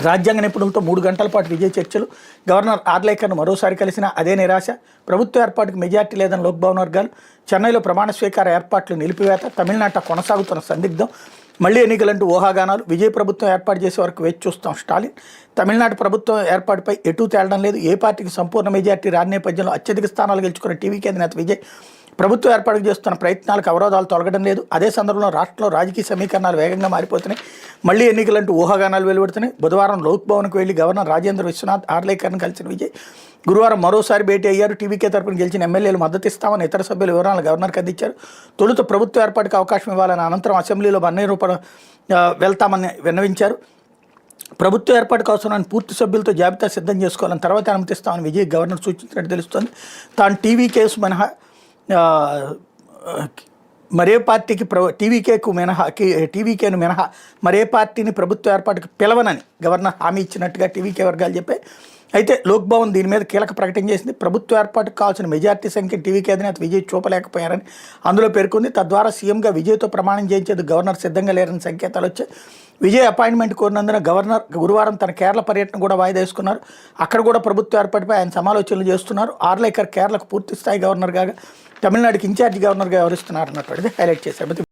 రాజ్యాంగ నిపుణులతో 3 గంటల పాటు విజయ చర్చలు. గవర్నర్ ఆర్లేకర్ను మరోసారి కలిసిన అదే నిరాశ. ప్రభుత్వ ఏర్పాటుకు మెజార్టీ లేదని లోక్భవన్ వర్గాలు. చెన్నైలో ప్రమాణ స్వీకార ఏర్పాట్లు నిలిపివేత. తమిళనాట కొనసాగుతున్న సందిగ్ధం. మళ్లీ ఎన్నికలంటూ ఊహాగానాలు. విజయ ప్రభుత్వం ఏర్పాటు చేసే వరకు వేచి చూస్తాం స్టాలిన్. తమిళనాడు ప్రభుత్వం ఏర్పాటుపై ఎటూ తేలడం లేదు. ఏ పార్టీకి సంపూర్ణ మెజార్టీ రాని నేపథ్యంలో అత్యధిక స్థానాలు గెలుచుకున్న టీవీకి అధినేత విజయ్ ప్రభుత్వ ఏర్పాటుకు చేస్తున్న ప్రయత్నాలకు అవరోధాలు తొలగడం లేదు. అదే సందర్భంలో రాష్ట్రంలో రాజకీయ సమీకరణాలు వేగంగా మారిపోతున్నాయి. మళ్లీ ఎన్నికలంటూ ఊహాగానాలు వెలువడుతున్నాయి. బుధవారం లోక్భవన్కు వెళ్లి గవర్నర్ రాజేంద్ర విశ్వనాథ్ ఆర్లేకర్ను కలిసిన విజయ్ గురువారం మరోసారి భేటీ అయ్యారు. టీవీకే తరపున గెలిచిన ఎమ్మెల్యేలు మద్దతు ఇస్తామని ఇతర సభ్యుల వివరాలను గవర్నర్కి అందించారు. తొలుత ప్రభుత్వ ఏర్పాటుకు అవకాశం ఇవ్వాలని, అనంతరం అసెంబ్లీలో బన్నీ రూపంలో వెళ్తామని విన్నవించారు. ప్రభుత్వ ఏర్పాటు అవసరమైన పూర్తి సభ్యులతో జాబితా సిద్ధం చేసుకోవాలని, తర్వాత అనుమతిస్తామని విజయ్ గవర్నర్ సూచించినట్టు తెలుస్తోంది. తాను టీవీ కేసు మినహా మరే పార్టీకి టీవీకేను మినహా మరే పార్టీని ప్రభుత్వ ఏర్పాటుకు పిలవనని గవర్నర్ హామీ ఇచ్చినట్టుగా టీవీకే వర్గాలు చెప్పాయి. అయితే లోక్భవన్ దీని మీద కీలక ప్రకటన చేసింది. ప్రభుత్వ ఏర్పాటుకు కావాల్సిన మెజార్టీ సంఖ్య టీవీకే అధినేత విజయ్ చూపలేకపోయారని అందులో పేర్కొంది. తద్వారా సీఎంగా విజయ్తో ప్రమాణం చేయించేందుకు గవర్నర్ సిద్ధంగా లేరని సంకేతాలు వచ్చాయి. విజయ్ అపాయింట్మెంట్ కోరినందున గవర్నర్ గురువారం తన కేరళ పర్యటన కూడా వాయిదా వేసుకున్నారు. అక్కడ కూడా ప్రభుత్వ ఏర్పాటుపై ఆయన సమాలోచనలు చేస్తున్నారు. ఆర్లేకర్ కేరళకు పూర్తి స్థాయి గవర్నర్గా, తమిళనాడుకి ఇన్ఛార్జి గవర్నర్గా వ్యవహరిస్తున్నారు అన్నటువంటిది హైలైట్ చేశారు.